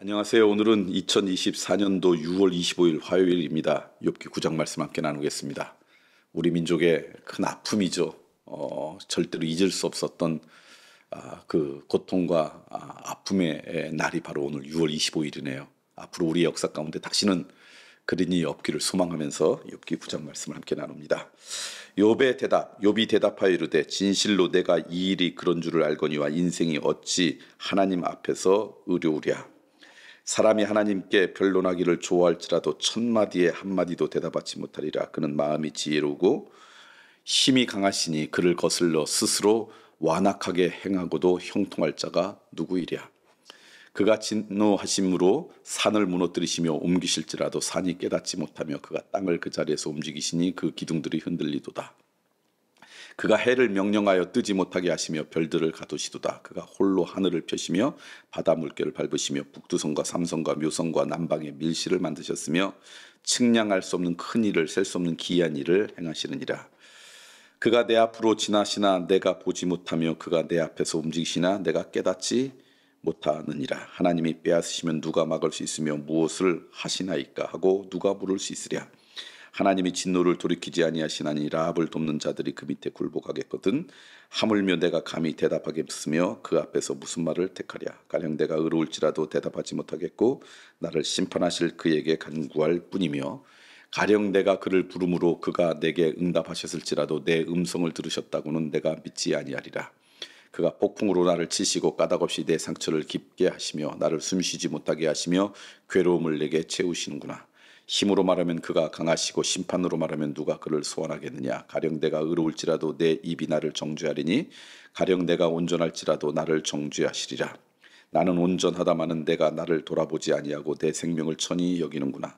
안녕하세요. 오늘은 2024년도 6월 25일 화요일입니다. 욥기 9장 말씀 함께 나누겠습니다. 우리 민족의 큰 아픔이죠. 절대로 잊을 수 없었던 그 고통과 아픔의 날이 바로 오늘 6월 25일이네요. 앞으로 우리 역사 가운데 다시는 그런 일이 없기를 소망하면서 욥기 9장 말씀을 함께 나눕니다. 욥이 대답하여 이르되 진실로 내가 이 일이 그런 줄을 알거니와 인생이 어찌 하나님 앞에서 의로우랴. 사람이 하나님께 변론하기를 좋아할지라도 천마디에 한마디도 대답하지 못하리라. 그는 마음이 지혜로우고 힘이 강하시니 그를 거슬러 스스로 완악하게 행하고도 형통할 자가 누구이랴. 그가 진노하심으로 산을 무너뜨리시며 옮기실지라도 산이 깨닫지 못하며 그가 땅을 그 자리에서 움직이시니 그 기둥들이 흔들리도다. 그가 해를 명령하여 뜨지 못하게 하시며 별들을 가두시도다. 그가 홀로 하늘을 펴시며 바다 물결을 밟으시며 북두성과 삼성과 묘성과 남방의 밀실을 만드셨으며 측량할 수 없는 큰 일을 셀 수 없는 기이한 일을 행하시느니라. 그가 내 앞으로 지나시나 내가 보지 못하며 그가 내 앞에서 움직이시나 내가 깨닫지 못하느니라. 하나님이 빼앗으시면 누가 막을 수 있으며 무엇을 하시나이까 하고 누가 물을 수 있으랴. 하나님이 진노를 돌이키지 아니하시나니 라합을 돕는 자들이 그 밑에 굴복하겠거든. 하물며 내가 감히 대답하겠으며 그 앞에서 무슨 말을 택하랴. 가령 내가 의로울지라도 대답하지 못하겠고 나를 심판하실 그에게 간구할 뿐이며 가령 내가 그를 부름으로 그가 내게 응답하셨을지라도 내 음성을 들으셨다고는 내가 믿지 아니하리라. 그가 폭풍으로 나를 치시고 까닭없이 내 상처를 깊게 하시며 나를 숨쉬지 못하게 하시며 괴로움을 내게 채우시는구나. 힘으로 말하면 그가 강하시고 심판으로 말하면 누가 그를 소환하겠느냐. 가령 내가 의로울지라도 내 입이 나를 정죄하리니 가령 내가 온전할지라도 나를 정죄하시리라. 나는 온전하다마는 내가 나를 돌아보지 아니하고 내 생명을 천히 여기는구나.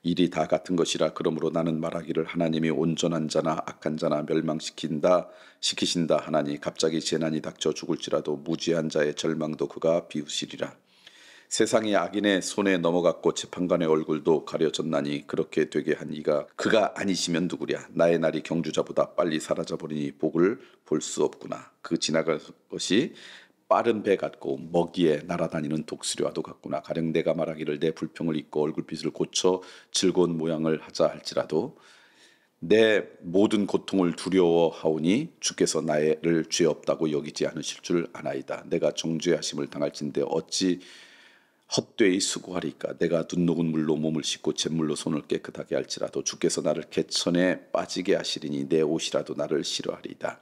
일이 다 같은 것이라. 그러므로 나는 말하기를 하나님이 온전한 자나 악한 자나 시키신다 하나니 갑자기 재난이 닥쳐 죽을지라도 무지한 자의 절망도 그가 비우시리라. 세상이 악인의 손에 넘어갔고 재판관의 얼굴도 가려졌나니 그렇게 되게 한 이가 그가 아니시면 누구랴. 나의 날이 경주자보다 빨리 사라져버리니 복을 볼 수 없구나. 그 지나갈 것이 빠른 배 같고 먹이에 날아다니는 독수리와도 같구나. 가령 내가 말하기를 내 불평을 잊고 얼굴빛을 고쳐 즐거운 모양을 하자 할지라도 내 모든 고통을 두려워하오니 주께서 나를 죄 없다고 여기지 않으실 줄 아나이다. 내가 정죄하심을 당할진대 어찌 헛되이 수고하리까. 내가 눈 녹은 물로 몸을 씻고 잿물로 손을 깨끗하게 할지라도 주께서 나를 개천에 빠지게 하시리니 내 옷이라도 나를 싫어하리이다.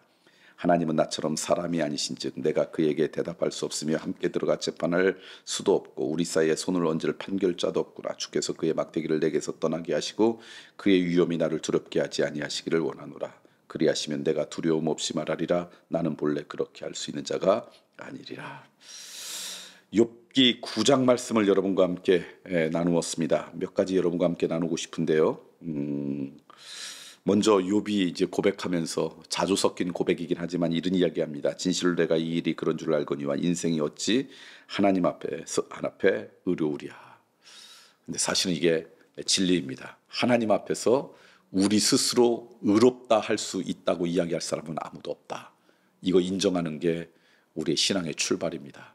하나님은 나처럼 사람이 아니신즉 내가 그에게 대답할 수 없으며 함께 들어가 재판할 수도 없고 우리 사이에 손을 얹을 판결자도 없구나. 주께서 그의 막대기를 내게서 떠나게 하시고 그의 위엄이 나를 두렵게 하지 아니하시기를 원하노라. 그리하시면 내가 두려움 없이 말하리라. 나는 본래 그렇게 할 수 있는 자가 아니리라. 욥기 9장 말씀을 여러분과 함께 나누었습니다. 몇 가지 여러분과 함께 나누고 싶은데요. 먼저 욥이 이제 고백하면서 자주 섞인 고백이긴 하지만 이런 이야기합니다. 진실로 내가 이 일이 그런 줄 알거니와 인생이 어찌 하나님 앞에 의로우랴. 근데 사실은 이게 진리입니다. 하나님 앞에서 우리 스스로 의롭다 할 수 있다고 이야기할 사람은 아무도 없다. 이거 인정하는 게 우리의 신앙의 출발입니다.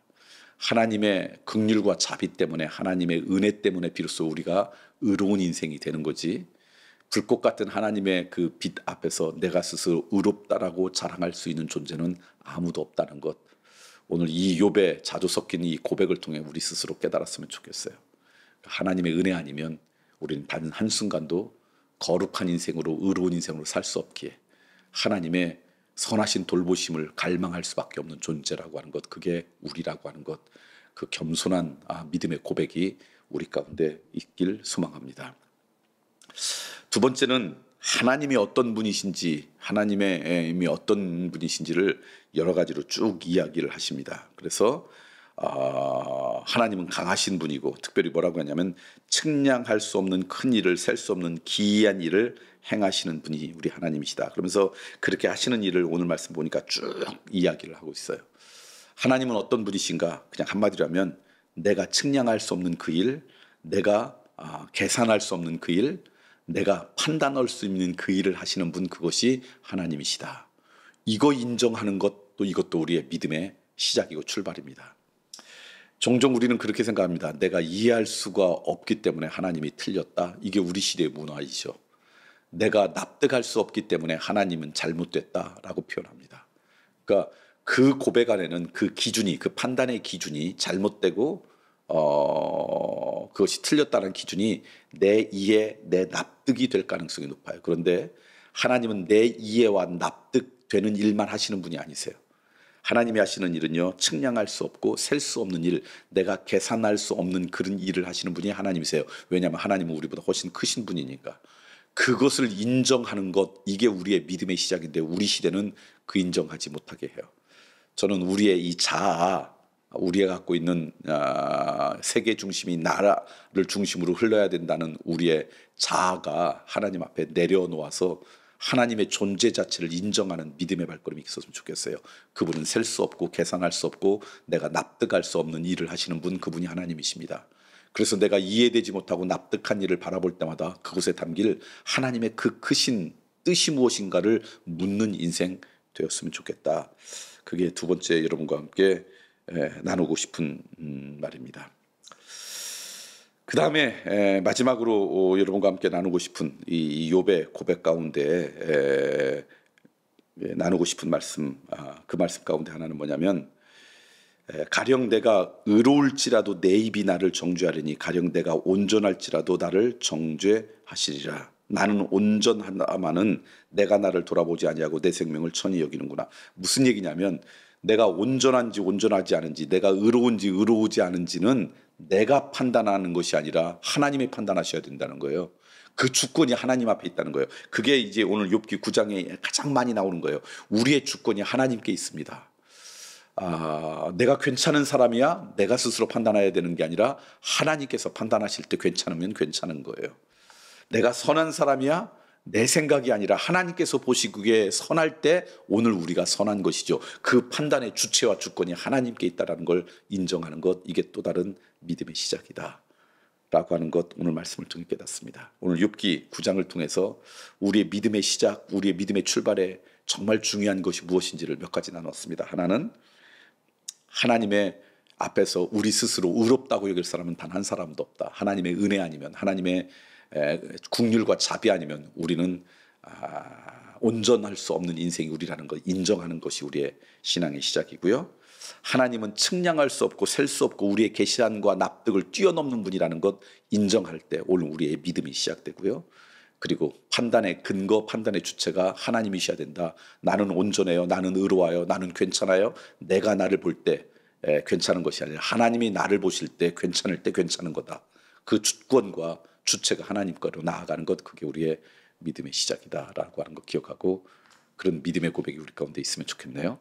하나님의 긍휼과 자비 때문에 하나님의 은혜 때문에 비로소 우리가 의로운 인생이 되는 거지. 불꽃 같은 하나님의 그 빛 앞에서 내가 스스로 의롭다라고 자랑할 수 있는 존재는 아무도 없다는 것. 오늘 이 욥의 자주 섞인 이 고백을 통해 우리 스스로 깨달았으면 좋겠어요. 하나님의 은혜 아니면 우리는 단 한순간도 거룩한 인생으로 의로운 인생으로 살 수 없기에 하나님의 선하신 돌보심을 갈망할 수밖에 없는 존재라고 하는 것, 그게 우리라고 하는 것, 그 겸손한 믿음의 고백이 우리 가운데 있길 소망합니다. 두 번째는 하나님이 어떤 분이신지, 하나님의 어떤 분이신지를 여러 가지로 쭉 이야기를 하십니다. 그래서 하나님은 강하신 분이고 특별히 뭐라고 하냐면 측량할 수 없는 큰 일을 셀 수 없는 기이한 일을 행하시는 분이 우리 하나님이시다. 그러면서 그렇게 하시는 일을 오늘 말씀 보니까 쭉 이야기를 하고 있어요. 하나님은 어떤 분이신가? 그냥 한마디로 하면 내가 측량할 수 없는 그 일, 내가 계산할 수 없는 그 일, 내가 판단할 수 있는 그 일을 하시는 분, 그것이 하나님이시다. 이거 인정하는 것도 이것도 우리의 믿음의 시작이고 출발입니다. 종종 우리는 그렇게 생각합니다. 내가 이해할 수가 없기 때문에 하나님이 틀렸다. 이게 우리 시대의 문화이죠. 내가 납득할 수 없기 때문에 하나님은 잘못됐다라고 표현합니다. 그러니까 그 고백 안에는 그 기준이, 그 판단의 기준이 잘못되고 그것이 틀렸다는 기준이 내 이해, 내 납득이 될 가능성이 높아요. 그런데 하나님은 내 이해와 납득되는 일만 하시는 분이 아니세요. 하나님이 하시는 일은요, 측량할 수 없고 셀 수 없는 일, 내가 계산할 수 없는 그런 일을 하시는 분이 하나님이세요. 왜냐하면 하나님은 우리보다 훨씬 크신 분이니까. 그것을 인정하는 것, 이게 우리의 믿음의 시작인데 우리 시대는 그 인정하지 못하게 해요. 저는 우리의 이 자아, 우리가 갖고 있는 세계 중심이 나라를 중심으로 흘러야 된다는 우리의 자아가 하나님 앞에 내려놓아서 하나님의 존재 자체를 인정하는 믿음의 발걸음이 있었으면 좋겠어요. 그분은 셀 수 없고 계산할 수 없고 내가 납득할 수 없는 일을 하시는 분, 그분이 하나님이십니다. 그래서 내가 이해되지 못하고 납득한 일을 바라볼 때마다 그곳에 담길 하나님의 그 크신 뜻이 무엇인가를 묻는 인생 되었으면 좋겠다. 그게 두 번째 여러분과 함께 나누고 싶은 말입니다. 그 다음에 마지막으로 여러분과 함께 나누고 싶은 이 욥의 고백 가운데 나누고 싶은 말씀, 그 말씀 가운데 하나는 뭐냐면, 가령 내가 의로울지라도 내 입이 나를 정죄하리니 가령 내가 온전할지라도 나를 정죄하시리라. 나는 온전하마는 내가 나를 돌아보지 아니하고 내 생명을 천히 여기는구나. 무슨 얘기냐면, 내가 온전한지 온전하지 않은지, 내가 의로운지 의로우지 않은지는 내가 판단하는 것이 아니라 하나님이 판단하셔야 된다는 거예요. 그 주권이 하나님 앞에 있다는 거예요. 그게 이제 오늘 욥기 9장에 가장 많이 나오는 거예요. 우리의 주권이 하나님께 있습니다. 내가 괜찮은 사람이야 내가 스스로 판단해야 되는 게 아니라 하나님께서 판단하실 때 괜찮으면 괜찮은 거예요. 내가 선한 사람이야 내 생각이 아니라 하나님께서 보시기에 선할 때 오늘 우리가 선한 것이죠. 그 판단의 주체와 주권이 하나님께 있다는 걸 인정하는 것, 이게 또 다른 믿음의 시작이다 라고 하는 것, 오늘 말씀을 통해 깨닫습니다. 오늘 욥기 9장을 통해서 우리의 믿음의 시작, 우리의 믿음의 출발에 정말 중요한 것이 무엇인지를 몇 가지 나눴습니다. 하나는 하나님의 앞에서 우리 스스로 의롭다고 여길 사람은 단 한 사람도 없다. 하나님의 은혜 아니면, 하나님의 국률과 자비 아니면 우리는 온전할 수 없는 인생이 우리라는 걸 인정하는 것이 우리의 신앙의 시작이고요. 하나님은 측량할 수 없고 셀 수 없고 우리의 계시함과 납득을 뛰어넘는 분이라는 것 인정할 때 오늘 우리의 믿음이 시작되고요. 그리고 판단의 근거, 판단의 주체가 하나님이셔야 된다. 나는 온전해요. 나는 의로워요. 나는 괜찮아요. 내가 나를 볼 때 괜찮은 것이 아니라 하나님이 나를 보실 때 괜찮을 때 괜찮은 거다. 그 주권과 주체가 하나님 거로 나아가는 것, 그게 우리의 믿음의 시작이다라고 하는 거 기억하고 그런 믿음의 고백이 우리 가운데 있으면 좋겠네요.